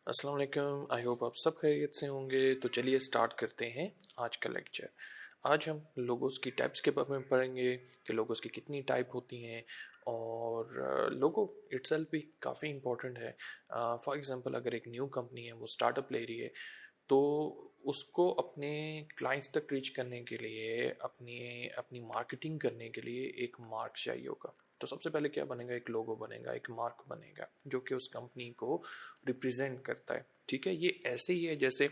अस्सलाम वालेकुम। I hope आप सब खैरियत से होंगे। तो चलिए स्टार्ट करते हैं आज का लेक्चर। आज हम लोगोस की टाइप्स के बारे में पढ़ेंगे कि लोगोस की कितनी टाइप होती हैं और लोगो इटसेल्फ भी काफ़ी इम्पोर्टेंट है। फॉर एग्जांपल अगर एक न्यू कंपनी है वो स्टार्टअप ले रही है तो उसको अपने क्लाइंट्स तक रीच करने के लिए अपनी अपनी मार्केटिंग करने के लिए एक मार्क चाहिए होगा। तो सबसे पहले क्या बनेगा, एक लोगो बनेगा, एक मार्क बनेगा जो कि उस कंपनी को रिप्रेजेंट करता है। ठीक है, ये ऐसे ही है जैसे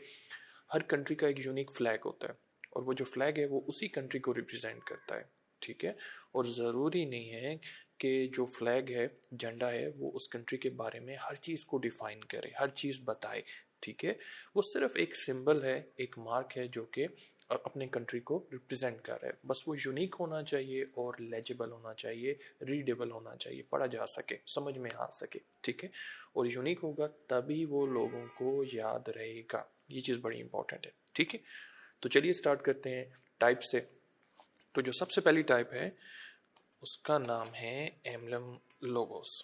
हर कंट्री का एक यूनिक फ्लैग होता है और वो जो फ्लैग है वो उसी कंट्री को रिप्रेजेंट करता है। ठीक है, और ज़रूरी नहीं है कि जो फ्लैग है, झंडा है, वो उस कंट्री के बारे में हर चीज़ को डिफाइन करे, हर चीज़ बताए। ठीक है, वो सिर्फ एक सिंबल है, एक मार्क है जो कि अपने कंट्री को रिप्रेजेंट कर रहा है। बस वो यूनिक होना चाहिए और लेजिबल होना चाहिए, रीडेबल होना चाहिए, पढ़ा जा सके, समझ में आ सके। ठीक है, और यूनिक होगा तभी वो लोगों को याद रहेगा। ये चीज़ बड़ी इंपॉर्टेंट है। ठीक है, तो चलिए स्टार्ट करते हैं टाइप से। तो जो सबसे पहली टाइप है उसका नाम है एम्बलम लोगोस।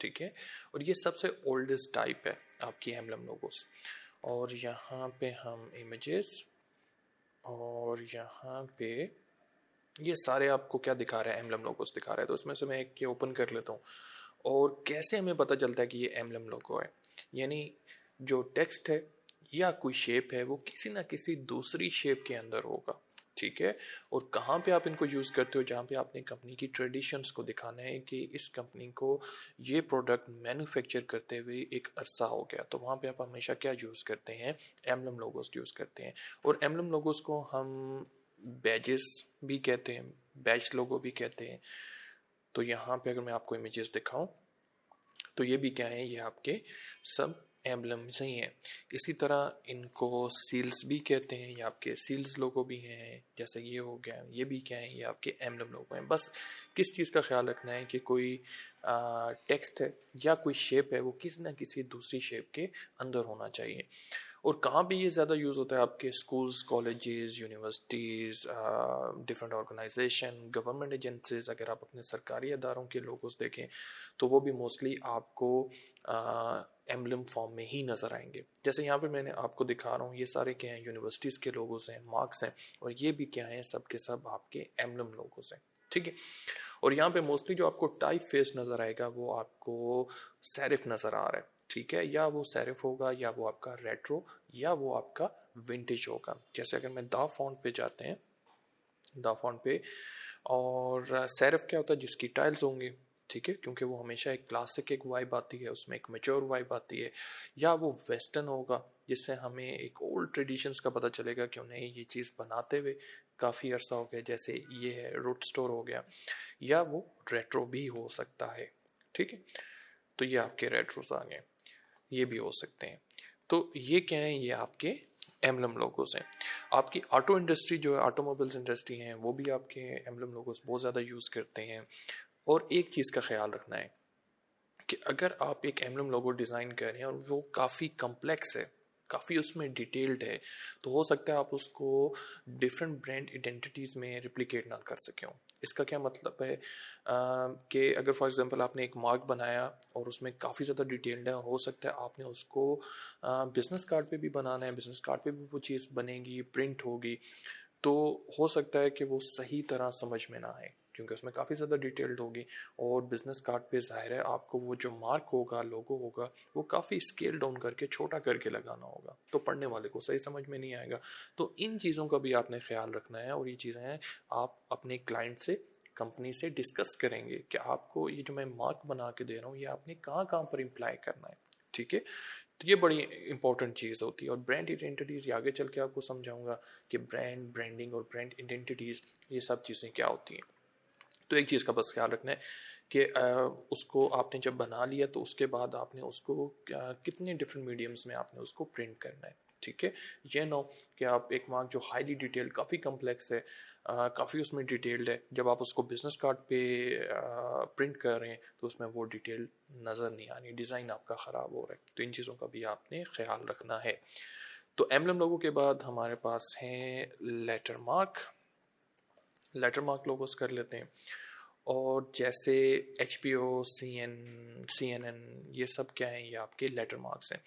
ठीक है, और ये सबसे ओल्डेस्ट टाइप है आपकी एम्बलम लोगोस। और यहाँ पे हम इमेजेस और यहाँ पे ये सारे आपको क्या दिखा रहा है, एम्बलम लोगोस दिखा रहा है। तो इसमें से मैं एक के ओपन कर लेता हूँ। और कैसे हमें पता चलता है कि ये एम्बलम लोगो है, यानी जो टेक्स्ट है या कोई शेप है वो किसी ना किसी दूसरी शेप के अंदर होगा। ठीक है, और कहाँ पे आप इनको यूज़ करते हो, जहाँ पे आपने कंपनी की ट्रेडिशंस को दिखाना है कि इस कंपनी को ये प्रोडक्ट मैन्युफैक्चर करते हुए एक अरसा हो गया, तो वहाँ पे आप हमेशा क्या यूज़ करते हैं, एम्बलम लोगोस यूज़ करते हैं। और एम्बलम लोगोस को हम बैजेस भी कहते हैं, बैच लोगो भी कहते हैं। तो यहाँ पे अगर मैं आपको इमेजेस दिखाऊं तो ये भी क्या है, ये आपके सब एम्बलम्स ही हैं। इसी तरह इनको सील्स भी कहते हैं, ये आपके सील्स लोगो भी हैं। जैसे ये हो गया, ये भी क्या है, ये आपके एम्बलम लोगो हैं। बस किस चीज़ का ख्याल रखना है कि कोई टेक्स्ट है या कोई शेप है वो किसी ना किसी दूसरी शेप के अंदर होना चाहिए। और कहाँ पे ये ज़्यादा यूज़ होता है, आपके schools, colleges, universities, different organization, government agencies. अगर आप अपने सरकारी अदारों के लोगोस देखें तो वो भी मोस्टली आपको एम्बलम फॉर्म में ही नज़र आएंगे। जैसे यहाँ पे मैंने आपको दिखा रहा हूँ, ये सारे क्या हैं, यूनिवर्सिटीज़ के लोगोस हैं, मार्क्स हैं, और ये भी क्या हैं, सब के सब आपके एम्बलम लोगोस हैं। ठीक है, और यहाँ पे मोस्टली जो आपको टाइप फेस नज़र आएगा वो आपको सेरिफ नज़र आ रहा है। ठीक है, या वो सेरिफ होगा या वो आपका रेट्रो या वो आपका विंटेज होगा। जैसे अगर मैं दा फॉन्ट पे जाते हैं, दा फॉन्ट पे, और सेरिफ क्या होता है, जिसकी टाइल्स होंगे। ठीक है, क्योंकि वो हमेशा एक क्लासिक एक वाइब आती है, उसमें एक मैच्योर वाइब आती है। या वो वेस्टर्न होगा जिससे हमें एक ओल्ड ट्रेडिशंस का पता चलेगा कि उन्हें ये चीज़ बनाते हुए काफ़ी अरसा हो गया, जैसे ये है रूट स्टोर हो गया। या वो रेट्रो भी हो सकता है। ठीक है, तो ये आपके रेट्रोस आ गए, ये भी हो सकते हैं। तो ये क्या है, ये आपके एम्बलम लोगोस हैं। आपकी ऑटो इंडस्ट्री जो है, ऑटोमोबाइल्स इंडस्ट्री हैं, वो भी आपके एम्बलम लोगोस बहुत ज़्यादा यूज़ करते हैं। और एक चीज़ का ख्याल रखना है कि अगर आप एक एम्बलम लोगो डिज़ाइन कर रहे हैं और वो काफ़ी कम्प्लेक्स है, काफ़ी उसमें डिटेल्ड है, तो हो सकता है आप उसको डिफरेंट ब्रांड आइडेंटिटीज़ में रिप्लिकेट ना कर सकें। इसका क्या मतलब है कि अगर फॉर एग्जांपल आपने एक मार्क बनाया और उसमें काफ़ी ज़्यादा डिटेल्ड है, और हो सकता है आपने उसको बिज़नेस कार्ड पे भी बनाना है, बिज़नेस कार्ड पे भी वो चीज़ बनेगी, प्रिंट होगी, तो हो सकता है कि वो सही तरह समझ में ना आए क्योंकि उसमें काफ़ी ज़्यादा डिटेल्ड होगी। और बिज़नेस कार्ड पे ज़ाहिर है आपको वो जो मार्क होगा, लोगो होगा, वो काफ़ी स्केल डाउन करके छोटा करके लगाना होगा, तो पढ़ने वाले को सही समझ में नहीं आएगा। तो इन चीज़ों का भी आपने ख्याल रखना है, और ये चीज़ें आप अपने क्लाइंट से, कंपनी से डिस्कस करेंगे कि आपको ये जो मैं मार्क बना के दे रहा हूँ ये आपने कहाँ कहाँ पर इम्प्लाई करना है। ठीक है, तो ये बड़ी इंपॉर्टेंट चीज़ होती है। और ब्रांड आइडेंटिटीज़, आगे चल के आपको समझाऊंगा कि ब्रांड, ब्रांडिंग और ब्रांड आइडेंटिटीज़ ये सब चीज़ें क्या होती हैं। तो एक चीज़ का बस ख्याल रखना है कि उसको आपने जब बना लिया तो उसके बाद आपने उसको कितने डिफरेंट मीडियम्स में आपने उसको प्रिंट करना है। ठीक है, ये ना हो कि आप एक मार्क जो हाईली डिटेल्ड, काफ़ी कम्प्लेक्स है, काफ़ी उसमें डिटेल्ड है, जब आप उसको बिजनेस कार्ड पे प्रिंट कर रहे हैं तो उसमें वो डिटेल नज़र नहीं आनी, डिज़ाइन आपका ख़राब हो रहा है। तो इन चीज़ों का भी आपने ख्याल रखना है। तो एम्बलम लोगों के बाद हमारे पास हैं letter mark. Letter mark logos कर लेते हैं। और जैसे HBO, CNN ये सब क्या है, ये आपके लेटर मार्क्स हैं।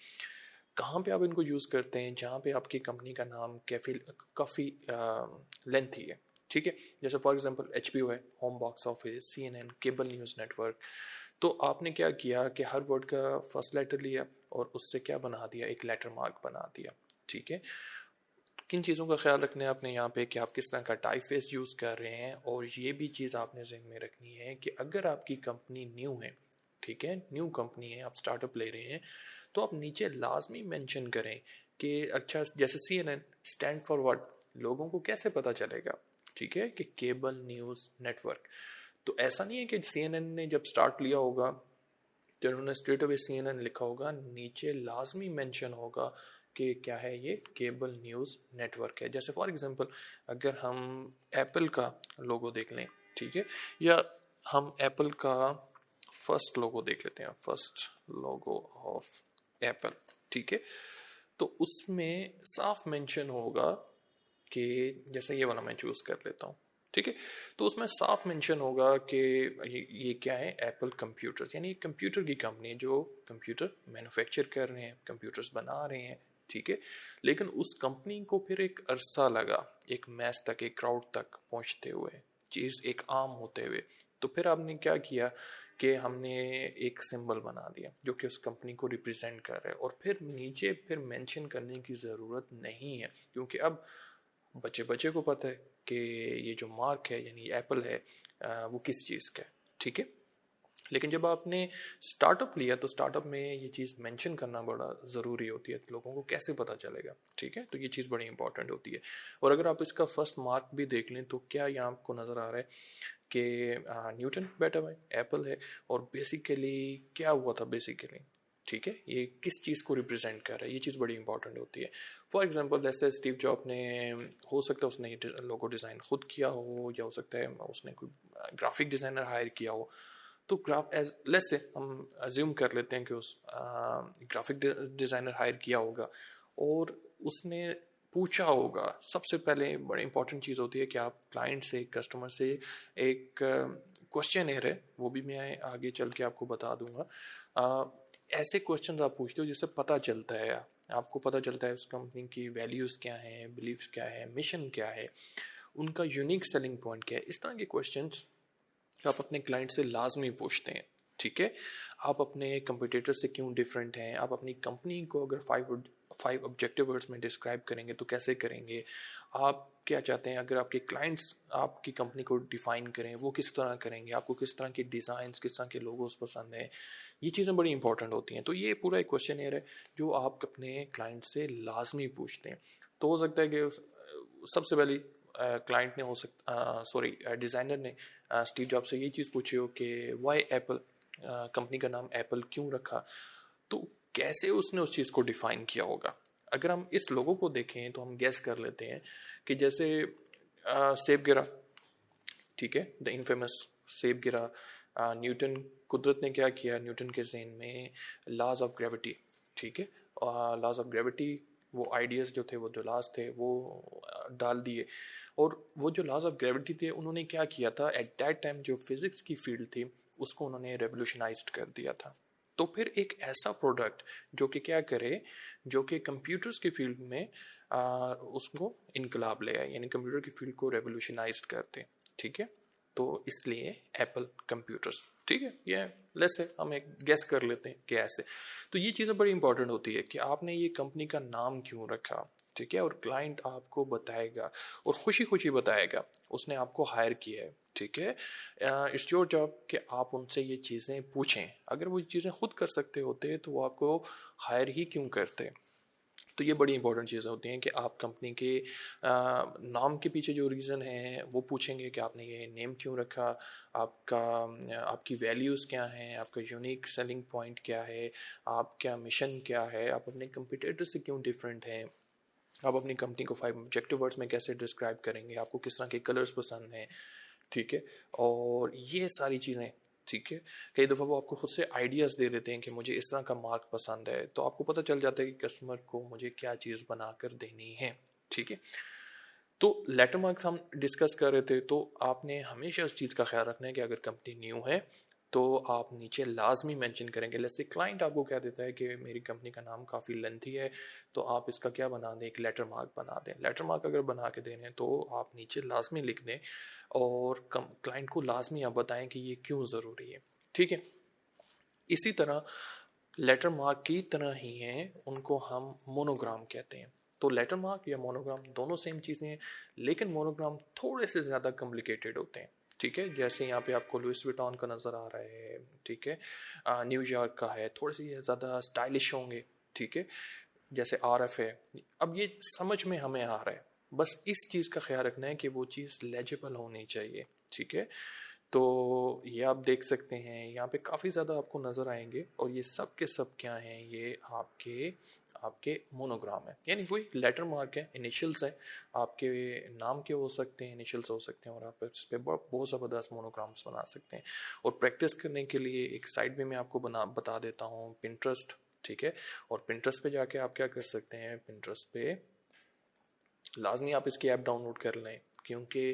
कहाँ पे आप इनको यूज़ करते हैं? जहाँ पे आपकी कंपनी का नाम काफ़ी लेंथी है, ठीक है। जैसे फॉर एग्जांपल HBO है, home box office, CNN, cable news network. तो आपने क्या किया कि हर वर्ड का फर्स्ट लेटर लिया और उससे क्या बना दिया, एक लेटर मार्क बना दिया, ठीक है। किन चीज़ों का ख्याल रखना है आपने यहाँ पे कि आप किस तरह का टाइपफेस यूज़ कर रहे हैं, और ये भी चीज़ आपने ज़हन में रखनी है कि अगर आपकी कंपनी न्यू है, ठीक है, न्यू कंपनी है, आप स्टार्टअप ले रहे हैं, तो आप नीचे लाजमी मेंशन करें कि अच्छा, जैसे CNN स्टैंड फॉर व्हाट, लोगों को कैसे पता चलेगा, ठीक है, कि केबल न्यूज़ नेटवर्क। तो ऐसा नहीं है कि CNN ने जब स्टार्ट लिया होगा तो उन्होंने स्ट्रेट अवे CNN लिखा होगा, नीचे लाजमी मेंशन होगा कि क्या है, ये केबल न्यूज़ नेटवर्क है। जैसे फॉर एग्जांपल अगर हम एप्पल का लोगो देख लें, ठीक है, या हम एप्पल का फर्स्ट लोगो देख लेते हैं, फर्स्ट लोगो ऑफ एप्पल, ठीक है, तो उसमें साफ मेंशन होगा कि जैसे ये वाला मैं चूज़ कर लेता हूँ, ठीक है, तो उसमें साफ मेंशन होगा कि ये क्या है, एप्पल कंप्यूटर्स, यानी कंप्यूटर की कंपनी जो कंप्यूटर मैन्युफैक्चर कर रहे हैं, कंप्यूटर्स बना रहे हैं, ठीक है। लेकिन उस कंपनी को फिर एक अरसा लगा, एक मैस तक, एक क्राउड तक पहुंचते हुए, चीज़ एक आम होते हुए। तो फिर आपने क्या किया कि हमने एक सिंबल बना दिया जो कि उस कंपनी को रिप्रेजेंट कर रहा है, और फिर नीचे फिर मेंशन करने की ज़रूरत नहीं है, क्योंकि अब बच्चे बच्चे को पता है कि ये जो मार्क है यानी एप्पल है वो किस चीज़ का है, ठीक है। लेकिन जब आपने स्टार्टअप लिया तो स्टार्टअप में ये चीज़ मेंशन करना बड़ा ज़रूरी होती है, तो लोगों को कैसे पता चलेगा, ठीक है, तो ये चीज़ बड़ी इंपॉर्टेंट होती है। और अगर आप इसका फर्स्ट मार्क भी देख लें तो क्या यहाँ आपको नज़र आ रहा है कि न्यूटन बैठा हुआ है, एप्पल है, और बेसिकली क्या हुआ था बेसिकली, ठीक है, ये किस चीज़ को रिप्रेजेंट कर रहा है, ये चीज़ बड़ी इंपॉर्टेंट होती है। फॉर एग्जांपल जैसे स्टीव जॉब ने, हो सकता है उसने ये लोगो डिज़ाइन खुद किया हो, या हो सकता है उसने कोई ग्राफिक डिज़ाइनर हायर किया हो। तो ग्राफ एज लेट्स से हम अज्यूम कर लेते हैं कि उस ग्राफिक डिज़ाइनर हायर किया होगा और उसने पूछा होगा, सबसे पहले बड़ी इंपॉर्टेंट चीज़ होती है कि आप क्लाइंट से, कस्टमर से एक क्वेश्चन है, वो भी मैं आगे चल के आपको बता दूंगा। ऐसे क्वेश्चन आप पूछते हो जिससे पता चलता है, आपको पता चलता है उस कंपनी की वैल्यूज़ क्या हैं, बिलीव्स क्या है, मिशन क्या है, उनका यूनिक सेलिंग पॉइंट क्या है। इस तरह के क्वेश्चंस आप अपने क्लाइंट से लाजमी पूछते हैं, ठीक है। आप अपने कंपटीटर से क्यों डिफरेंट हैं, आप अपनी कंपनी को अगर फाइव ऑब्जेक्टिव वर्ड्स में डिस्क्राइब करेंगे तो कैसे करेंगे, आप क्या चाहते हैं, अगर आपके क्लाइंट्स आपकी कंपनी को डिफाइन करें वो किस तरह करेंगे, आपको किस तरह के डिज़ाइंस, किस तरह के लोगोस पसंद हैं, ये चीज़ें बड़ी इंपॉर्टेंट होती हैं। तो ये पूरा एक क्वेश्चन है जो आप अपने क्लाइंट से लाजमी पूछते हैं। तो हो सकता है कि सबसे पहले क्लाइंट ने, हो सकता सॉरी डिज़ाइनर ने स्टीव जॉब से ये चीज़ पूछी हो कि वाई एप्पल, कंपनी का नाम एप्पल क्यों रखा, तो कैसे उसने उस चीज़ को डिफ़ाइन किया होगा। अगर हम इस लोगों को देखें तो हम गेस कर लेते हैं कि जैसे सेब गिरा, ठीक है, द इनफेमस सेब गिरा, न्यूटन, कुदरत ने क्या किया, न्यूटन के ज़हन में लॉज ऑफ ग्रेविटी, ठीक है, लॉज ऑफ ग्रेविटी, वो आइडियाज़ जो थे, वो जो लॉज थे वो डाल दिए। और वो जो लॉज ऑफ ग्रेविटी थे उन्होंने क्या किया था, एट दैट टाइम जो फिज़िक्स की फील्ड थी उसको उन्होंने रेवोल्यूशनाइज्ड कर दिया था। तो फिर एक ऐसा प्रोडक्ट जो कि क्या करे, जो कि कंप्यूटर्स की फील्ड में उसको इनकलाब ले आए, यानी कंप्यूटर की फील्ड को रेवोल्यूशनाइज्ड करते, ठीक है। तो इसलिए एप्पल कंप्यूटर्स, ठीक है, ये लेट्स से हम एक गेस कर लेते हैं कि ऐसे। तो ये चीज़ें बड़ी इंपॉर्टेंट होती है कि आपने ये कंपनी का नाम क्यों रखा, ठीक है, और क्लाइंट आपको बताएगा और खुशी खुशी बताएगा, उसने आपको हायर किया है, ठीक है। इट्स योर जॉब कि आप उनसे ये चीज़ें पूछें। अगर वो ये चीज़ें खुद कर सकते होते तो वो आपको हायर ही क्यों करते। तो ये बड़ी इंपॉर्टेंट चीज़ें होती हैं कि आप कंपनी के नाम के पीछे जो रीज़न है वो पूछेंगे कि आपने ये नेम क्यों रखा, आपका आपकी वैल्यूज़ क्या हैं, आपका यूनिक सेलिंग पॉइंट क्या है, आपका मिशन क्या है, आप अपने कंपटीटर से क्यों डिफरेंट हैं, आप अपनी कंपनी को 5 ऑब्जेक्टिव वर्ड्स में कैसे डिस्क्राइब करेंगे, आपको किस तरह के कलर्स पसंद हैं, ठीक है, और ये सारी चीज़ें, ठीक है। कई दफ़ा वो आपको खुद से आइडियाज़ दे देते हैं कि मुझे इस तरह का मार्क पसंद है, तो आपको पता चल जाता है कि कस्टमर को मुझे क्या चीज़ बना कर देनी है, ठीक है। तो लेटर मार्क्स हम डिस्कस कर रहे थे, तो आपने हमेशा उस चीज़ का ख्याल रखना है कि अगर कंपनी न्यू है तो आप नीचे लाजमी मेंशन करेंगे। जैसे क्लाइंट आपको क्या देता है कि मेरी कंपनी का नाम काफ़ी लेंथी है, तो आप इसका क्या बना दें, एक लेटर मार्क बना दें। लेटर मार्क अगर बना के दें तो आप नीचे लाजमी लिख दें और क्लाइंट को लाजमी आप बताएं कि ये क्यों ज़रूरी है। ठीक है, इसी तरह लेटर मार्क की तरह ही हैं, उनको हम मोनोग्राम कहते हैं। तो लेटर मार्क या मोनोग्राम दोनों सेम चीज़ें हैं, लेकिन मोनोग्राम थोड़े से ज़्यादा कॉम्प्लिकेटेड होते हैं। ठीक है, जैसे यहाँ पे आपको लुइस विटॉन का नज़र आ रहा है, ठीक है, न्यूयॉर्क का है, थोड़ी सी ज़्यादा स्टाइलिश होंगे। ठीक है, जैसे RF है। अब ये समझ में हमें आ रहा है, बस इस चीज़ का ख्याल रखना है कि वो चीज़ लेजिबल होनी चाहिए। ठीक है, तो ये आप देख सकते हैं यहाँ पे काफ़ी ज़्यादा आपको नज़र आएंगे, और ये सब के सब क्या हैं, ये आपके आपके मोनोग्राम है, यानी कोई लेटर मार्क है, इनिशियल्स है, आपके नाम के हो सकते हैं, इनिशियल्स हो सकते हैं, और आप इस पर बहुत ज़बरदस्त मोनोग्राम्स बना सकते हैं। और प्रैक्टिस करने के लिए एक साइट भी मैं आपको बता देता हूँ, पिंटरेस्ट। ठीक है, और पिंटरेस्ट पे जाके आप क्या कर सकते हैं, पिंटरेस्ट पे लाजमी आप इसकी ऐप डाउनलोड कर लें, क्योंकि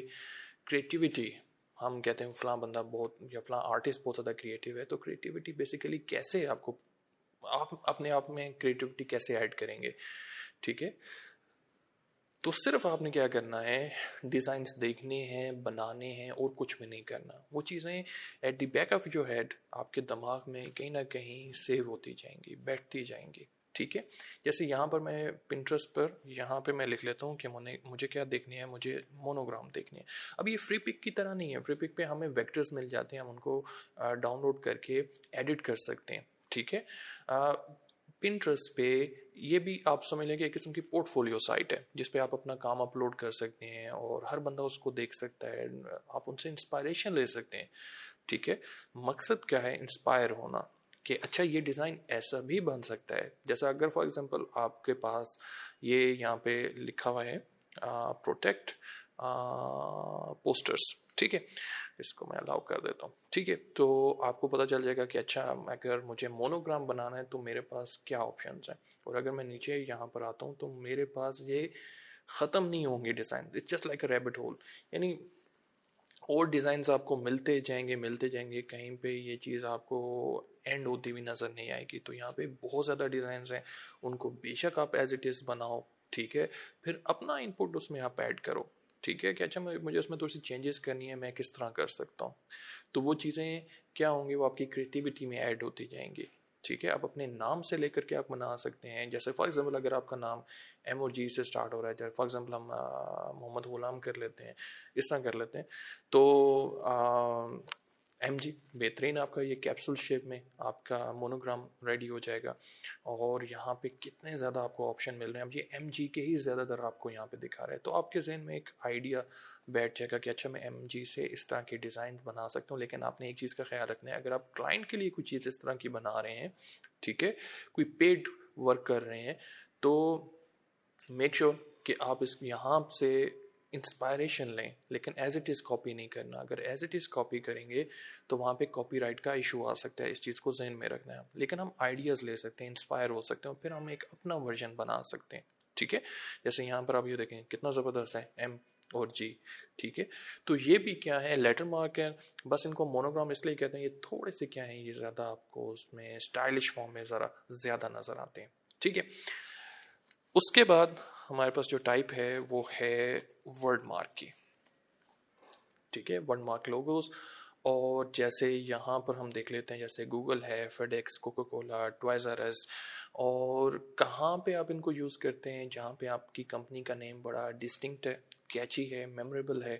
क्रिएटिविटी, हम कहते हैं फ़लाँ बंदा बहुत या फ़लाँ आर्टिस्ट बहुत ज़्यादा क्रिएटिव है, तो क्रिएटिविटी बेसिकली कैसे आपको, आप अपने आप में क्रिएटिविटी कैसे ऐड करेंगे। ठीक है, तो सिर्फ आपने क्या करना है, डिज़ाइंस देखने हैं, बनाने हैं, और कुछ भी नहीं करना। वो चीज़ें at the back of your head आपके दिमाग में कहीं ना कहीं सेव होती जाएंगी, बैठती जाएंगी। ठीक है, जैसे यहाँ पर मैं पिंटरेस्ट पर यहाँ पे मैं लिख लेता हूँ कि मुझे क्या देखनी है, मुझे मोनोग्राम देखनी है। अब ये फ्री पिक की तरह नहीं है, फ्री पिक पे हमें वेक्टर्स मिल जाते हैं, हम उनको डाउनलोड करके एडिट कर सकते हैं। ठीक है, पिंटरेस्ट पे ये भी आप समझ लें कि एक किस्म की पोर्टफोलियो साइट है, जिस पे आप अपना काम अपलोड कर सकते हैं और हर बंदा उसको देख सकता है, आप उनसे इंस्पायरेशन ले सकते हैं। ठीक है, मकसद क्या है, इंस्पायर होना, कि अच्छा ये डिज़ाइन ऐसा भी बन सकता है। जैसा अगर फॉर एग्जांपल आपके पास ये यहाँ पे लिखा हुआ है प्रोटेक्ट पोस्टर्स। ठीक है, इसको मैं अलाउ कर देता हूँ। ठीक है, तो आपको पता चल जाएगा कि अच्छा अगर मुझे मोनोग्राम बनाना है तो मेरे पास क्या ऑप्शंस हैं। और अगर मैं नीचे यहाँ पर आता हूँ तो मेरे पास ये ख़त्म नहीं होंगे design, it's just like a rabbit hole, यानी और डिज़ाइंस आपको मिलते जाएंगे, कहीं पे ये चीज़ आपको एंड होती हुई नज़र नहीं आएगी। तो यहाँ पे बहुत ज़्यादा डिज़ाइंस हैं, उनको बेशक आप एज इट इज़ बनाओ। ठीक है, फिर अपना इनपुट उसमें आप ऐड करो। ठीक है, कि अच्छा मुझे उसमें थोड़ी सी चेंजेस करनी है, मैं किस तरह कर सकता हूँ। तो वो चीज़ें क्या होंगी, वो आपकी क्रिएटिविटी में ऐड होती जाएंगी। ठीक है, आप अपने नाम से लेकर के आप बना सकते हैं। जैसे फॉर एग्जांपल अगर आपका नाम M और G से स्टार्ट हो रहा है, जैसे फॉर एग्जांपल हम मोहम्मद गुलाम कर लेते हैं, इस तरह कर लेते हैं, तो MG बेहतरीन, आपका ये कैप्सूल शेप में आपका मोनोग्राम रेडी हो जाएगा। और यहाँ पे कितने ज़्यादा आपको ऑप्शन मिल रहे हैं, अब ये MG के ही ज़्यादातर आपको यहाँ पे दिखा रहे हैं, तो आपके जहन में एक आइडिया बैठ जाएगा कि अच्छा मैं MG से इस तरह के डिज़ाइन बना सकता हूँ। लेकिन आपने एक चीज़ का ख्याल रखना है, अगर आप क्लाइंट के लिए कोई चीज़ इस तरह की बना रहे हैं, ठीक है, कोई पेड वर्क कर रहे हैं, तो मेक श्योर कि आप इस यहाँ से इंस्पायरेशन लें, लेकिन एज इट इज़ कॉपी नहीं करना। अगर एज इट इज़ कॉपी करेंगे तो वहाँ पे कॉपीराइट का इशू आ सकता है, इस चीज़ को जहन में रखना है। लेकिन हम आइडियाज़ ले सकते हैं, इंस्पायर हो सकते हैं, और फिर हम एक अपना वर्जन बना सकते हैं। ठीक है, जैसे यहाँ पर आप ये देखें कितना ज़बरदस्त है M और G। ठीक है, तो ये भी क्या है, लेटर मार्क है, बस इनको मोनोग्राम इसलिए कहते हैं, ये थोड़े से क्या है, ये ज़्यादा आपको उसमें स्टाइलिश फॉर्म में ज़रा ज़्यादा नज़र आते हैं। ठीक है, उसके बाद हमारे पास जो टाइप है वो है वर्ड मार्क की। ठीक है, वर्ड मार्क लोगोस, और जैसे यहाँ पर हम देख लेते हैं, जैसे गूगल है, FedEx, Coca Cola, Toys R Us, और कहाँ पे आप इनको यूज़ करते हैं, जहाँ पे आपकी कंपनी का नेम बड़ा डिस्टिंक्ट है, कैची है, मेमोरेबल है,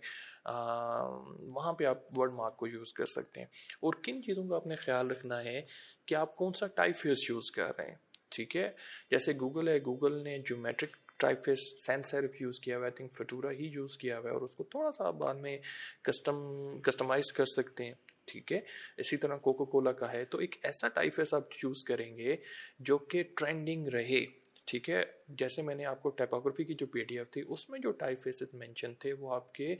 वहाँ पे आप वर्ड मार्क को यूज़ कर सकते हैं। और किन चीज़ों का आपने ख्याल रखना है कि आप कौन सा टाइपफेस यूज़ कर रहे हैं। ठीक है, जैसे गूगल है, गूगल ने geometric typeface sans serif use किया हुआ है, आई थिंक फटूरा ही यूज़ किया हुआ है, और उसको थोड़ा सा आप बाद में कस्टमाइज़ कर सकते हैं। ठीक है, इसी तरह कोका कोला का है, तो एक ऐसा टाइपफेस आप चूज़ करेंगे जो कि ट्रेंडिंग रहे। ठीक है, जैसे मैंने आपको टाइपोग्राफी की जो PDF थी उसमें जो टाइप फेसेस मेंशन थे वो आपके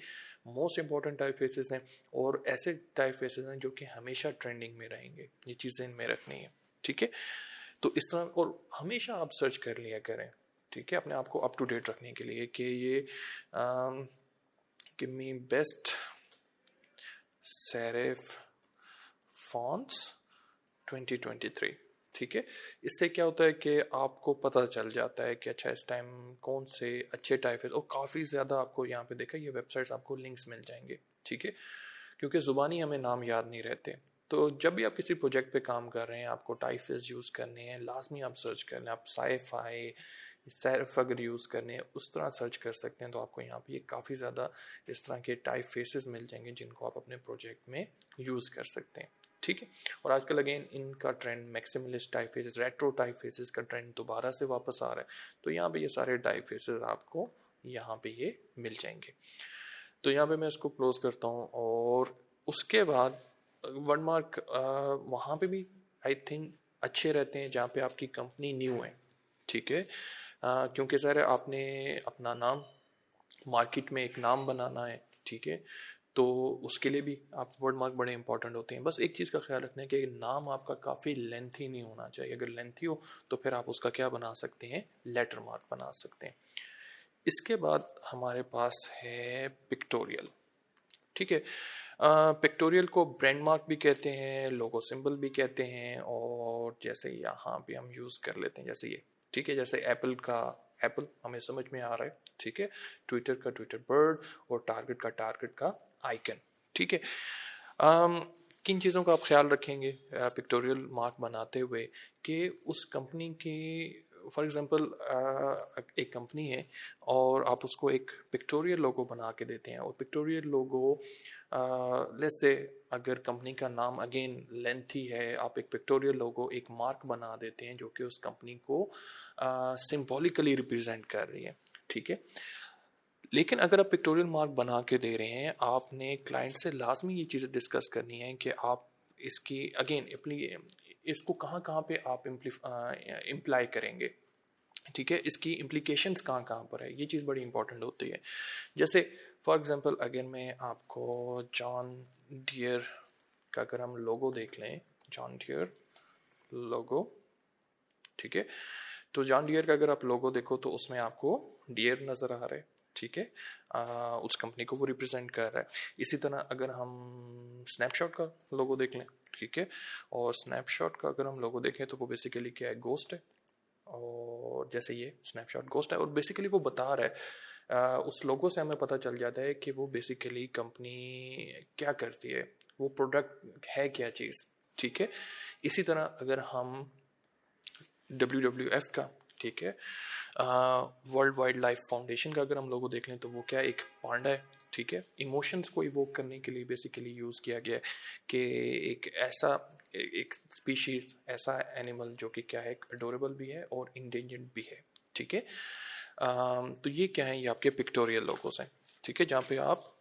मोस्ट इंपॉर्टेंट टाइप फेसेस हैं, और ऐसे टाइप फेसेस हैं जो कि हमेशा ट्रेंडिंग में रहेंगे। ये चीज़ें इनमें रखनी है। ठीक है, तो इस तरह, और हमेशा आप सर्च कर लिया करें ठीक है, अपने आप को अप टू डेट रखने के लिए कि ये give me best serif fonts 2023। ठीक है, इससे क्या होता है कि आपको पता चल जाता है कि अच्छा इस टाइम कौन से अच्छे टाइप है, और काफ़ी ज़्यादा आपको यहाँ पे देखा ये वेबसाइट्स आपको लिंक्स मिल जाएंगे। ठीक है, क्योंकि ज़ुबानी हमें नाम याद नहीं रहते, तो जब भी आप किसी प्रोजेक्ट पे काम कर रहे हैं आपको टाइपफेस यूज़ करने हैं, लाजमी आप सर्च कर लें, आप साई-फाई सेरिफ अगर यूज़ करने हैं उस तरह सर्च कर सकते हैं, तो आपको यहाँ पे ये काफ़ी ज़्यादा इस तरह के टाइप फेसेस मिल जाएंगे जिनको आप अपने प्रोजेक्ट में यूज़ कर सकते हैं। ठीक है, और आजकल अगेन इनका trend maximalist type faces, retro type faces का ट्रेंड दोबारा से वापस आ रहा है, तो यहाँ पे ये सारे टाइप फेसेस आपको यहाँ पे ये मिल जाएंगे। तो यहाँ पे मैं इसको क्लोज करता हूँ, और उसके बाद वर्डमार्क वहाँ पे भी आई थिंक अच्छे रहते हैं जहाँ पे आपकी कंपनी न्यू है। ठीक है, क्योंकि ज़रा आपने अपना नाम मार्केट में एक नाम बनाना है। ठीक है, तो उसके लिए भी आप वर्ड मार्क बड़े इंपॉर्टेंट होते हैं। बस एक चीज़ का ख्याल रखना है कि नाम आपका काफ़ी लेंथी नहीं होना चाहिए, अगर लेंथी हो तो फिर आप उसका क्या बना सकते हैं, लेटर मार्क बना सकते हैं। इसके बाद हमारे पास है पिक्टोरियल। ठीक है, पिक्टोरियल को ब्रांड मार्क भी कहते हैं, लोगो सिंबल भी कहते हैं, और जैसे यहाँ पे हम यूज़ कर लेते हैं जैसे ये। ठीक है, जैसे एप्पल का एप्पल हमें समझ में आ रहा है। ठीक है, ट्विटर का ट्विटर बर्ड, और टारगेट का टारगेट का आइकन। ठीक है, किन चीज़ों का आप ख्याल रखेंगे पिक्टोरियल मार्क बनाते हुए कि उस कंपनी की, फॉर एग्ज़ाम्पल एक कंपनी है और आप उसको एक पिक्टोरियल लोगो बना के देते हैं, और पिक्टोरियल लोगो लेट्स से अगर कंपनी का नाम अगेन लेंथी है, आप एक पिक्टोरियल लोगो एक मार्क बना देते हैं जो कि उस कंपनी को सिंबॉलिकली रिप्रेजेंट कर रही है। ठीक है, लेकिन अगर आप पिक्टोरियल मार्क बना के दे रहे हैं, आपने क्लाइंट से लाजमी ये चीज़ें डिस्कस करनी है कि आप इसकी अगेन इसको कहाँ कहाँ पे आप इम्प्लाई करेंगे। ठीक है, इसकी इम्प्लीकेशंस कहाँ कहाँ पर है, ये चीज़ बड़ी इंपॉर्टेंट होती है। जैसे फॉर एग्जांपल अगेन मैं आपको जॉन डियर का अगर हम लोगो देख लें, जॉन डियर लोगो। ठीक है, तो जॉन डियर का अगर आप लोगो देखो तो उसमें आपको डियर नज़र आ रहा है। ठीक है, उस कंपनी को वो रिप्रेजेंट कर रहा है। इसी तरह अगर हम स्नैपशॉट का लोगो देख लें, ठीक है, और स्नैपशॉट का अगर हम लोगो देखें तो वो बेसिकली क्या है, गोस्ट है, और जैसे ये स्नैपशॉट गोस्ट है, और बेसिकली वो बता रहा है उस लोगो से हमें पता चल जाता है कि वो बेसिकली कंपनी क्या करती है, वो प्रोडक्ट है क्या चीज़। ठीक है, इसी तरह अगर हम WWF का, ठीक है, वर्ल्ड वाइल्ड लाइफ फाउंडेशन का अगर हम लोगों देख लें तो वो क्या, एक पांडा है। ठीक है, इमोशंस को इवोक करने के लिए बेसिकली यूज़ किया गया है कि एक ऐसा एक स्पीशीज, ऐसा एनिमल जो कि क्या है, अडोरेबल भी है और इंडेंजर्ड भी है। ठीक है, तो ये क्या है, ये आपके पिक्टोरियल लोगोस हैं। ठीक है, जहाँ पे आप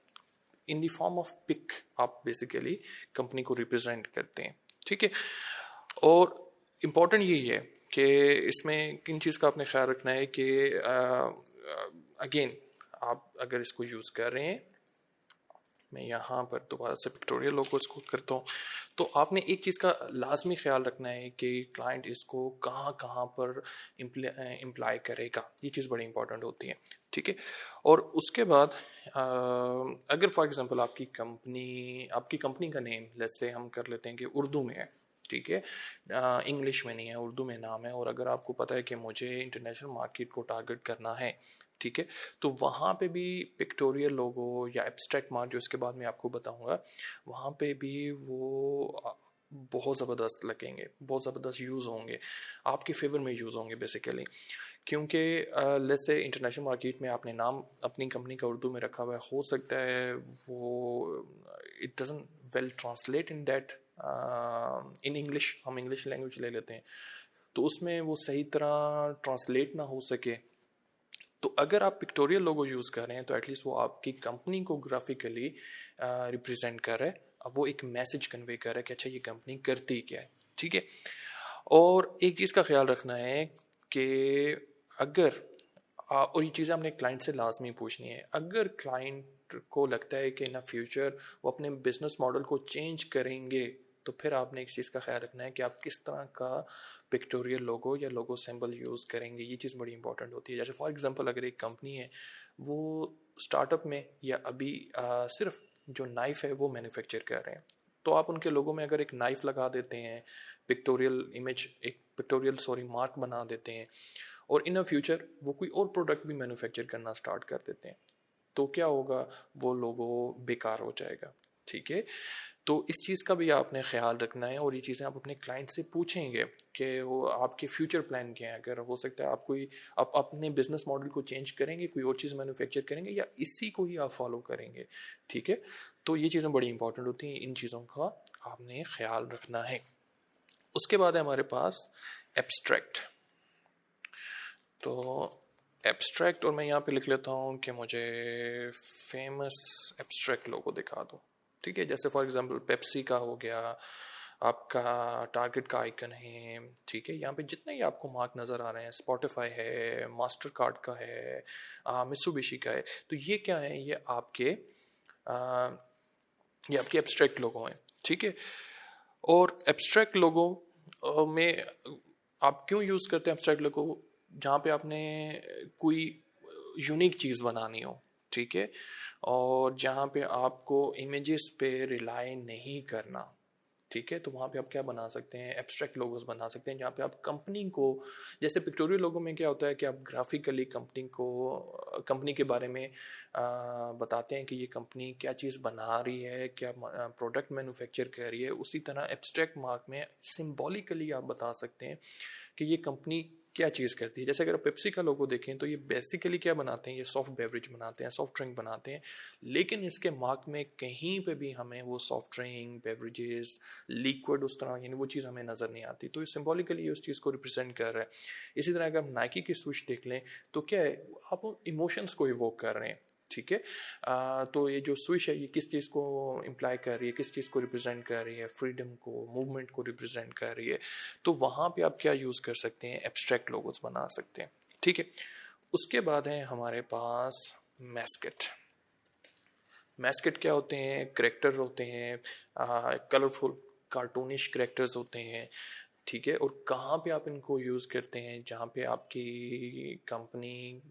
in the form of pic आप बेसिकली कंपनी को रिप्रेजेंट करते हैं। ठीक है, और इम्पॉर्टेंट यही है कि इसमें किन चीज़ का आपने ख्याल रखना है कि अगेन आप अगर इसको यूज़ कर रहे हैं, मैं यहाँ पर दोबारा से पिक्टोरियल लोगो इसको करता हूँ, तो आपने एक चीज़ का लाजमी ख्याल रखना है कि क्लाइंट इसको कहाँ कहाँ पर इम्प्लाई करेगा, ये चीज़ बड़ी इंपॉर्टेंट होती है। ठीक है, और उसके बाद अगर फॉर एग्जांपल आपकी कंपनी का नेम लेट्स से हम कर लेते हैं कि उर्दू में है। ठीक है, इंग्लिश में नहीं है, उर्दू में नाम है, और अगर आपको पता है कि मुझे इंटरनेशनल मार्केट को टारगेट करना है, ठीक है, तो वहाँ पे भी पिक्टोरियल लोगो या एब्स्ट्रैक्ट मार्क जो इसके बाद मैं आपको बताऊँगा, वहाँ पे भी वो बहुत ज़बरदस्त लगेंगे, बहुत ज़बरदस्त यूज़ होंगे, आपके फेवर में यूज़ होंगे बेसिकली। क्योंकि लेट्स से इंटरनेशनल मार्केट में आपने नाम अपनी कंपनी का उर्दू में रखा हुआ है, हो सकता है वो it doesn't well translate in that in English, हम इंग्लिश लैंग्वेज ले लेते हैं, तो उसमें वो सही तरह ट्रांसलेट ना हो सके। तो अगर आप पिक्टोरियल लोगो यूज़ कर रहे हैं तो एटलीस्ट वो आपकी कंपनी को ग्राफिकली रिप्रेजेंट कर रहा है, अब वो एक मैसेज कन्वे कर रहा है कि अच्छा ये कंपनी करती क्या है। ठीक है, और एक चीज़ का ख्याल रखना है कि अगर और ये चीज़ें अपने क्लाइंट से लाजमी पूछनी है, अगर क्लाइंट को लगता है कि इन फ्यूचर वो अपने बिजनेस मॉडल को चेंज करेंगे, तो फिर आपने एक चीज़ का ख्याल रखना है कि आप किस तरह का पिक्टोरियल लोगो या लोगो सिंबल यूज़ करेंगे। ये चीज़ बड़ी इंपॉर्टेंट होती है। जैसे फॉर एग्जांपल अगर एक कंपनी है वो स्टार्टअप में या अभी सिर्फ जो नाइफ़ है वो मैन्युफैक्चर कर रहे हैं, तो आप उनके लोगों में अगर एक नाइफ़ लगा देते हैं, पिक्टोरियल मार्क बना देते हैं, और इन अ फ्यूचर वो कोई और प्रोडक्ट भी मैन्युफैक्चर करना स्टार्ट कर देते हैं, तो क्या होगा, वो लोगो बेकार हो जाएगा। ठीक है, तो इस चीज़ का भी आपने ख्याल रखना है और ये चीज़ें आप अपने क्लाइंट से पूछेंगे कि वो आपके फ्यूचर प्लान क्या है। अगर हो सकता है आप अपने बिजनेस मॉडल को चेंज करेंगे, कोई और चीज़ मैन्युफैक्चर करेंगे या इसी को ही आप फॉलो करेंगे। ठीक है, तो ये चीज़ें बड़ी इंपॉर्टेंट होती हैं, इन चीज़ों का आपने ख्याल रखना है। उसके बाद है हमारे पास एब्स्ट्रैक्ट। तो एब्स्ट्रैक्ट, और मैं यहाँ पे लिख लेता हूँ कि मुझे फेमस एब्स्ट्रैक्ट लोगो दिखा दो। ठीक है, जैसे फॉर एग्जांपल पेप्सी का हो गया, आपका टारगेट का आइकन है। ठीक है, यहाँ पे जितने ही आपको मार्क नज़र आ रहे हैं, स्पॉटिफाई है, मास्टर कार्ड का है, मित्सुबिशी का है, तो ये क्या है, ये आपके एब्स्ट्रैक्ट लोगो हैं। ठीक है, और एब्स्ट्रैक्ट लोगो में आप क्यों यूज़ करते हैं एब्स्ट्रैक्ट लोगो, जहाँ पे आपने कोई यूनिक चीज़ बनानी हो। ठीक है, और जहाँ पे आपको इमेजेस पे रिलाई नहीं करना। ठीक है, तो वहाँ पे आप क्या बना सकते हैं, एब्स्ट्रैक्ट लोगोस बना सकते हैं, जहाँ पे आप कंपनी को, जैसे पिक्टोरियल लोगो में क्या होता है कि आप ग्राफिकली कंपनी के बारे में बताते हैं कि ये कंपनी क्या चीज़ बना रही है, क्या प्रोडक्ट मैन्युफैक्चर कर रही है। उसी तरह एब्स्ट्रैक्ट मार्क में सिंबॉलिकली आप बता सकते हैं कि ये कंपनी क्या चीज़ करती है। जैसे अगर पेप्सी का लोगो देखें तो ये बेसिकली क्या बनाते हैं, ये सॉफ्ट बेवरेज बनाते हैं, सॉफ्ट ड्रिंक बनाते हैं, लेकिन इसके मार्क में कहीं पे भी हमें वो सॉफ्ट ड्रिंक, बेवरेजेस, लिक्विड उस तरह यानी वो चीज़ हमें नज़र नहीं आती। तो ये सिंबॉलिकली उस चीज़ को रिप्रेजेंट कर रहा है। इसी तरह अगर हम नाइकी की स्विच देख लें तो क्या है, आप इमोशंस को इवोक कर रहे हैं। ठीक है, तो ये जो स्विच है ये किस चीज़ को इम्प्लाई कर रही है, किस चीज़ को रिप्रेजेंट कर रही है, फ्रीडम को, मूवमेंट को रिप्रेजेंट कर रही है। तो वहाँ पे आप क्या यूज़ कर सकते हैं, एब्स्ट्रैक्ट लोगोस बना सकते हैं। ठीक है, उसके बाद है हमारे पास मैस्केट। मैस्केट क्या होते हैं, करेक्टर होते हैं, कलरफुल कार्टूनिश करेक्टर्स होते हैं। ठीक है, और कहाँ पे आप इनको यूज़ करते हैं, जहाँ पे आपकी कंपनी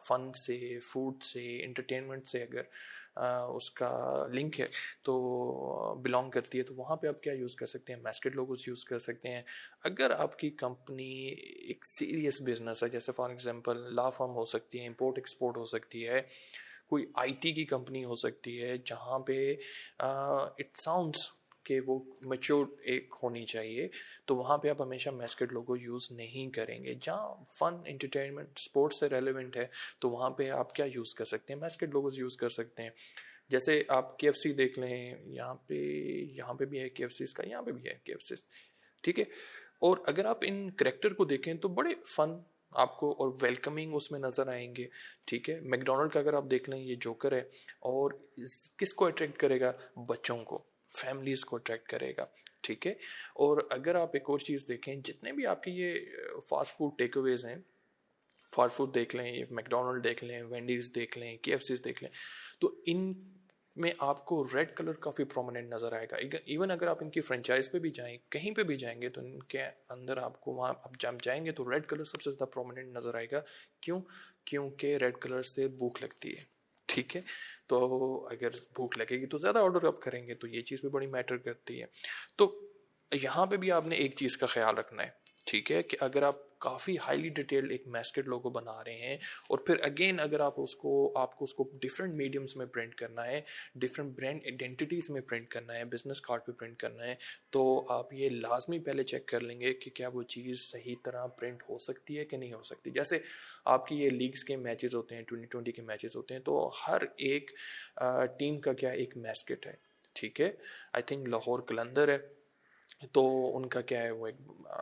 फन से, फूड से, इंटरटेनमेंट से अगर उसका लिंक है तो बिलोंग करती है, तो वहाँ पे आप क्या यूज़ कर सकते हैं, मैस्केट लोगोस यूज़ कर सकते हैं। अगर आपकी कंपनी एक सीरियस बिजनेस है, जैसे फॉर एग्जांपल लॉ फर्म हो सकती है, इंपोर्ट एक्सपोर्ट हो सकती है, कोई आईटी की कंपनी हो सकती है, जहाँ पे इट साउंड्स कि वो मैच्योर एक होनी चाहिए, तो वहाँ पे आप हमेशा मैस्केट लोगो यूज़ नहीं करेंगे। जहाँ फन, एंटरटेनमेंट, स्पोर्ट्स से रेलेवेंट है तो वहाँ पे आप क्या यूज़ कर सकते हैं, मैस्केट लोगोस यूज़ कर सकते हैं। जैसे आप KFC देख लें, यहाँ पे भी है KFC का, यहाँ पे भी है KFC। ठीक है, और अगर आप इन करेक्टर को देखें तो बड़े फन आपको और वेलकमिंग उसमें नज़र आएंगे। ठीक है, मैकडोनल्ड का अगर आप देख लें, ये जोकर है, और किसको अट्रैक्ट करेगा, बच्चों को, फैमिलीज़ को अट्रैक्ट करेगा। ठीक है, और अगर आप एक और चीज़ देखें, जितने भी आपके ये फास्ट फूड टेकअवेज हैं, फास्ट फूड देख लें, ये मैकडोनल्ड देख लें, वेंडीज़ देख लें, KFC देख लें, तो इन में आपको रेड कलर काफ़ी प्रोमिनेंट नज़र आएगा। इवन अगर आप इनकी फ्रेंचाइज पे भी जाएं, कहीं पे भी जाएंगे, तो इनके अंदर आपको वहाँ आप जब जाएंगे तो रेड कलर सबसे ज़्यादा प्रोमिनेंट नज़र आएगा। क्यों? क्योंकि रेड कलर से भूख लगती है। ठीक है, तो अगर भूख लगेगी तो ज़्यादा ऑर्डर आप करेंगे, तो ये चीज़ भी बड़ी मैटर करती है। तो यहाँ पे भी आपने एक चीज़ का ख्याल रखना है। ठीक है, कि अगर आप काफ़ी हाईली डिटेल्ड एक मैस्केट लोगो बना रहे हैं, और फिर अगेन अगर आपको उसको डिफरेंट मीडियम्स में प्रिंट करना है, डिफरेंट ब्रांड आइडेंटिटीज़ में प्रिंट करना है, बिजनेस कार्ड पे प्रिंट करना है, तो आप ये लाजमी पहले चेक कर लेंगे कि क्या वो चीज़ सही तरह प्रिंट हो सकती है कि नहीं हो सकती। जैसे आपकी ये लीग्स के मैचेस होते हैं, 2020 के मैचेस होते हैं, तो हर एक टीम का क्या एक मैस्केट है। ठीक है, आई थिंक लाहौर कलंदर है, तो उनका क्या है, वो एक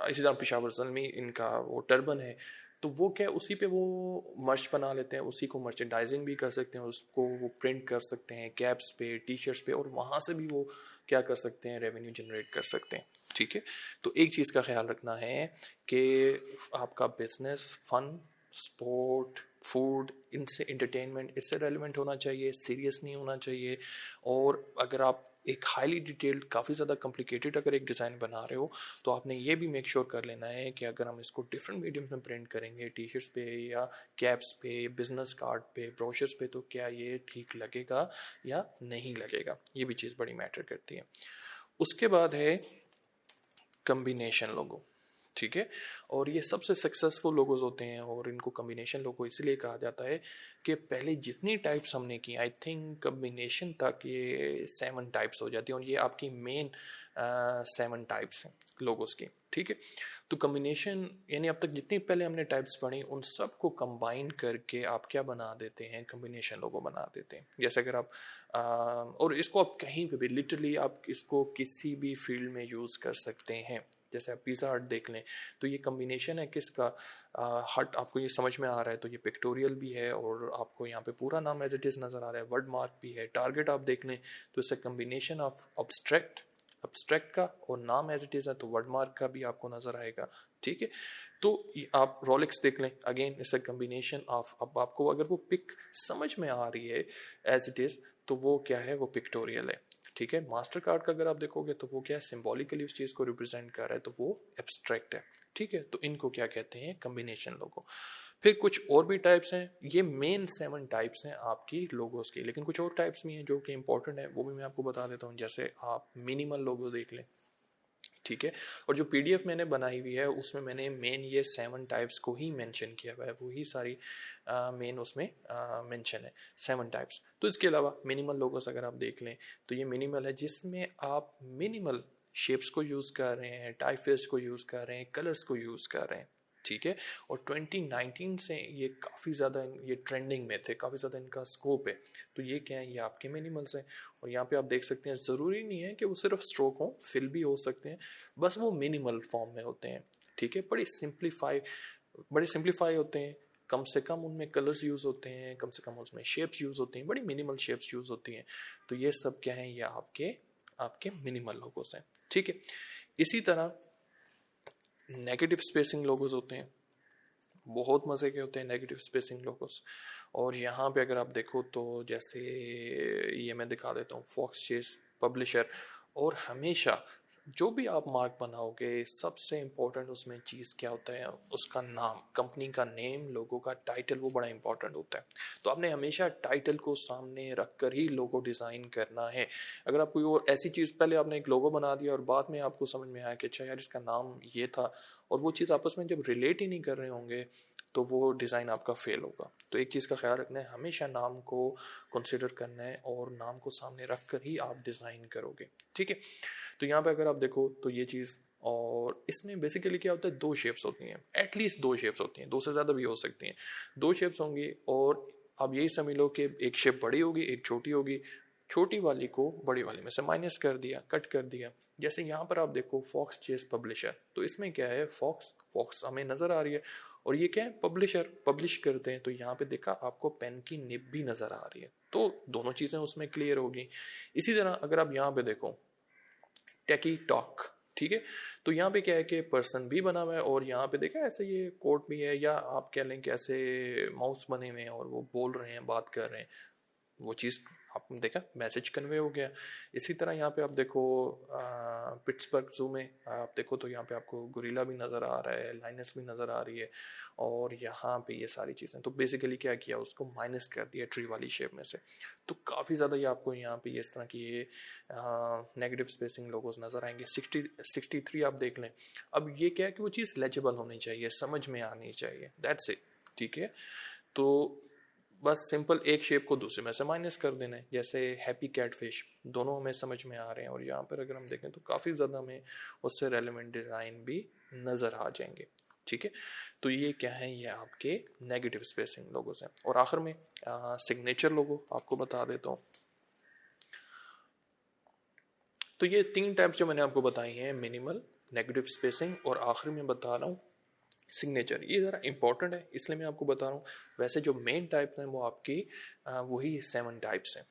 इसी तरह पेशावर ज़ल्मी इनका वो टर्बन है, तो वो क्या है, उसी पे वो मर्च बना लेते हैं, उसी को मर्चेंडाइजिंग भी कर सकते हैं, उसको वो प्रिंट कर सकते हैं कैप्स पे, टी शर्ट्स पे, और वहाँ से भी वो क्या कर सकते हैं, रेवेन्यू जनरेट कर सकते हैं। ठीक है, तो एक चीज़ का ख्याल रखना है कि आपका बिजनेस फन, स्पोर्ट, फूड, इनसे एंटरटेनमेंट, इससे रेलिवेंट होना चाहिए, सीरियस नहीं होना चाहिए। और अगर आप एक हाईली डिटेल्ड, काफ़ी ज़्यादा कॉम्प्लिकेटेड अगर एक डिज़ाइन बना रहे हो तो आपने ये भी मेक श्योर कर लेना है कि अगर हम इसको डिफरेंट मीडियम्स में प्रिंट करेंगे, टी शर्ट्स पे या कैप्स पे, बिजनेस कार्ड पे, ब्रोशर्स पे, तो क्या ये ठीक लगेगा या नहीं लगेगा, ये भी चीज़ बड़ी मैटर करती है। उसके बाद है कम्बिनेशन लोगो, ठीक है। और ये सबसे सक्सेसफुल लोगोज होते हैं और इनको कम्बिनेशन लोगो इसलिए कहा जाता है कि पहले जितनी टाइप्स हमने की, आई थिंक कम्बिनेशन तक ये 7 टाइप्स हो जाती हैं और ये आपकी मेन 7 टाइप्स हैं लोगोस की, ठीक है। तो कम्बिनेशन यानी अब तक जितनी पहले हमने टाइप्स पढ़ी उन सबको कंबाइन करके आप क्या बना देते हैं, कम्बिनेशन लोगो बना देते हैं। जैसे अगर आप और इसको आप कहीं पे भी लिटरली आप इसको किसी भी फील्ड में यूज़ कर सकते हैं। जैसे आप पिज़्ज़ा हट देख लें तो ये कम्बिनेशन है किसका, हट आपको ये समझ में आ रहा है तो ये पिक्टोरियल भी है और आपको यहाँ पे पूरा नाम एज इट इज़ नज़र आ रहा है, वर्ड मार्क भी है। टारगेट आप देख लें तो इससे कम्बिनेशन ऑफ अब्स्ट्रैक्ट का और नाम एज इट इज़ है तो वर्ड मार्क का भी आपको नज़र आएगा, ठीक है। तो आप रोलेक्स देख लें, again it's a combination of, अब आपको अगर वो पिक समझ में आ रही है एज इट इज़ तो वो क्या है, वो पिक्टोरियल है, ठीक है। मास्टर कार्ड का अगर आप देखोगे तो वो क्या है, सिंबॉलिकली उस चीज़ को रिप्रेजेंट कर रहा है तो वो एब्स्ट्रैक्ट है, ठीक है। तो इनको क्या कहते हैं, कम्बिनेशन लोगो। फिर कुछ और भी टाइप्स हैं, ये मेन 7 टाइप्स हैं आपकी लोगोस की, लेकिन कुछ और टाइप्स भी हैं जो कि इंपॉर्टेंट है, वो भी मैं आपको बता देता हूँ। जैसे आप मिनिमल लोगो देख लें, ठीक है। और जो पीडीएफ मैंने बनाई हुई है उसमें मैंने मेन ये 7 टाइप्स को ही मेंशन किया हुआ है, वही सारी मेन उसमें मेंशन है 7 टाइप्स। तो इसके अलावा मिनिमल लोगोस अगर आप देख लें तो ये मिनिमल है जिसमें आप मिनिमल शेप्स को यूज़ कर रहे हैं, टाइफेस को यूज़ कर रहे हैं, कलर्स को यूज़ कर रहे हैं, ठीक है। और 2019 से ये काफ़ी ज़्यादा ये ट्रेंडिंग में थे, काफ़ी ज़्यादा इनका स्कोप है। तो ये क्या है, ये आपके मिनिमल्स हैं। और यहाँ पे आप देख सकते हैं ज़रूरी नहीं है कि वो सिर्फ स्ट्रोक हो, फिल भी हो सकते हैं, बस वो मिनिमल फॉर्म में होते हैं, ठीक है। बड़े सिंप्लीफाई होते हैं, कम से कम उनमें कलर्स यूज़ होते हैं, कम से कम उसमें शेप्स यूज़ होती हैं, बड़ी मिनिमल शेप्स यूज़ होती हैं। तो ये सब क्या है, ये आपके आपके मिनिमल लोगोस हैं, ठीक है। इसी तरह नेगेटिव स्पेसिंग लोगोस होते हैं, बहुत मज़े के होते हैं नेगेटिव स्पेसिंग लोगोस। और यहाँ पे अगर आप देखो तो जैसे ये मैं दिखा देता हूँ, फॉक्स चेस पब्लिशर। और हमेशा जो भी आप मार्क बनाओगे सबसे इम्पोर्टेंट उसमें चीज़ क्या होता है, उसका नाम, कंपनी का नेम, लोगो का टाइटल, वो बड़ा इंपॉर्टेंट होता है। तो आपने हमेशा टाइटल को सामने रख कर ही लोगो डिज़ाइन करना है। अगर आप कोई और ऐसी चीज़, पहले आपने एक लोगो बना दिया और बाद में आपको समझ में आया कि अच्छा यार इसका नाम ये था, और वो चीज़ आपस में जब रिलेट ही नहीं कर रहे होंगे तो वो डिज़ाइन आपका फेल होगा। तो एक चीज़ का ख्याल रखना है, हमेशा नाम को कंसिडर करना है और नाम को सामने रख कर ही आप डिज़ाइन करोगे, ठीक है। तो यहाँ पे अगर आप देखो तो ये चीज़, और इसमें बेसिकली क्या होता है, 2 शेप्स होती हैं, एटलीस्ट 2 शेप्स होती हैं, 2 से ज़्यादा भी हो सकती हैं। 2 शेप्स होंगी और आप यही समझ लो कि एक शेप बड़ी होगी, एक छोटी होगी, छोटी वाली को बड़ी वाली में से माइनस कर दिया, कट कर दिया। जैसे यहाँ पर आप देखो फॉक्स चेस पब्लिशर, तो इसमें क्या है, फॉक्स हमें नज़र आ रही है और ये क्या है, पब्लिशर, पब्लिश करते हैं। तो यहाँ पे देखा आपको पेन की निब भी नज़र आ रही है, तो दोनों चीज़ें उसमें क्लियर होगी। इसी तरह अगर आप यहाँ पे देखो टेकी टॉक, ठीक है। तो यहाँ पे क्या है कि पर्सन भी बना हुआ है और यहाँ पे देखा ऐसे ये कोट भी है, या आप कह लें कि ऐसे माउस बने हुए हैं और वो बोल रहे हैं, बात कर रहे हैं, वो चीज़ आपने देखा, मैसेज कन्वे हो गया। इसी तरह यहाँ पे आप देखो पिट्सबर्ग जू में आप देखो तो यहाँ पे आपको गोरिल्ला भी नज़र आ रहा है, लाइनस भी नज़र आ रही है, और यहाँ पे ये सारी चीज़ें। तो बेसिकली क्या किया, उसको माइनस कर दिया ट्री वाली शेप में से। तो काफ़ी ज़्यादा ये आपको यहाँ पे ये इस तरह की ये नेगेटिव स्पेसिंग लोगोस नज़र आएंगे। 63 आप देख लें। अब ये क्या है कि वो चीज़ लेजिबल होनी चाहिए, समझ में आनी चाहिए, दैट्स इट, ठीक है। तो बस सिंपल एक शेप को दूसरे में से माइनस कर देना है, जैसे हैप्पी कैटफिश, दोनों हमें समझ में आ रहे हैं। और यहाँ पर अगर हम देखें तो काफ़ी ज़्यादा हमें उससे रेलेवेंट डिज़ाइन भी नज़र आ जाएंगे, ठीक है। तो ये क्या है, ये आपके नेगेटिव स्पेसिंग लोगोस हैं। और आखिर में सिग्नेचर लोगो आपको बता देता हूँ। तो ये 3 टाइप्स जो मैंने आपको बताई हैं, मिनिमल, नेगेटिव स्पेसिंग और आखिर में बता रहा हूँ सिग्नेचर। ये ज़रा इंपॉर्टेंट है इसलिए मैं आपको बता रहा हूँ। वैसे जो मेन टाइप्स हैं वो आपकी वही 7 टाइप्स हैं।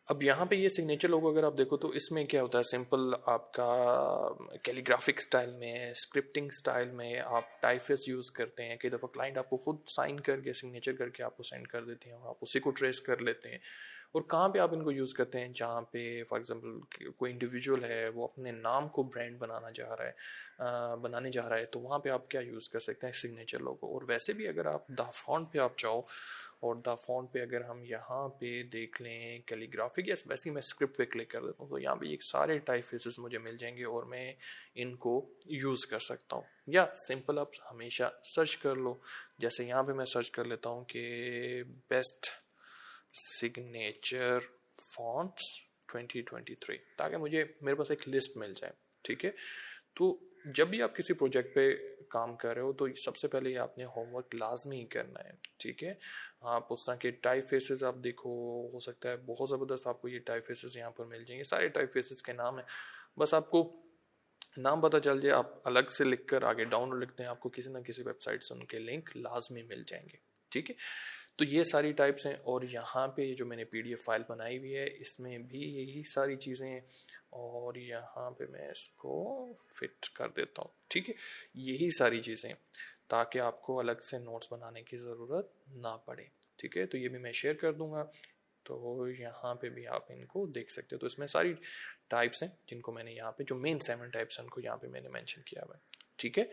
अब यहाँ पे ये सिग्नेचर लोगो अगर आप देखो तो इसमें क्या होता है, सिंपल आपका कैलीग्राफिक स्टाइल में, स्क्रिप्टिंग स्टाइल में आप टाइफेस यूज़ करते हैं। कई दफ़ा क्लाइंट आपको खुद साइन करके, सिग्नेचर करके आपको सेंड कर देते हैं और आप उसी को ट्रेस कर लेते हैं और कहाँ पे आप इनको यूज़ करते हैं, जहाँ पे फॉर एग्जांपल कोई इंडिविजुअल है वो अपने नाम को ब्रांड बनाने जा रहा है, तो वहाँ पे आप क्या यूज़ कर सकते हैं, सिग्नेचर लोगो। और वैसे भी अगर आप द फॉन्ट पे आप जाओ, और द फॉन्ट पे अगर हम यहाँ पे देख लें कैलीग्राफिक, या वैसे ही मैं स्क्रिप्ट पे क्लिक कर देता हूँ, तो यहाँ पे एक सारे टाइप फेसेस मुझे मिल जाएंगे और मैं इनको यूज़ कर सकता हूँ। या सिंपल आप हमेशा सर्च कर लो, जैसे यहाँ पे मैं सर्च कर लेता हूँ कि बेस्ट सिग्नेचर फॉन्ट्स 2023, ताकि मेरे पास एक लिस्ट मिल जाए। ठीक है, तो जब भी आप किसी प्रोजेक्ट पे काम कर रहे हो तो सबसे पहले ये आपने होमवर्क लाजमी करना है। ठीक है, आप उस तरह के टाइप फेसेस आप देखो, हो सकता है बहुत ज़बरदस्त आपको ये टाइप फेसेस यहाँ पर मिल जाएंगे। सारे टाइप फेसेस के नाम है, बस आपको नाम पता चल जाए, आप अलग से लिख कर आगे डाउनलोड लिखते हैं, आपको किसी ना किसी वेबसाइट से उनके लिंक लाजमी मिल जाएंगे। ठीक है, तो ये सारी टाइप्स हैं। और यहाँ पे जो मैंने PDF फाइल बनाई हुई है इसमें भी यही सारी चीज़ें हैं, और यहाँ पे मैं इसको फिट कर देता हूँ। ठीक है, यही सारी चीज़ें, ताकि आपको अलग से नोट्स बनाने की ज़रूरत ना पड़े। ठीक है, तो ये भी मैं शेयर कर दूँगा, तो यहाँ पे भी आप इनको देख सकते हो। तो इसमें सारी टाइप्स हैं जिनको मैंने यहाँ पे, जो मेन 7 टाइप्स हैं उनको यहाँ पे मैंने मेंशन किया हुआ है। ठीक है,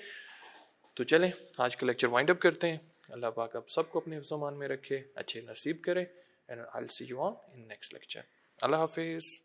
तो चलें आज का लेक्चर वाइंड अप करते हैं। अल्लाह पाक आप सबको अपने हिफ्ज़-ओ-मान में रखे, अच्छे नसीब करे, and I will see you on in next lecture. अल्लाह हाफिज़।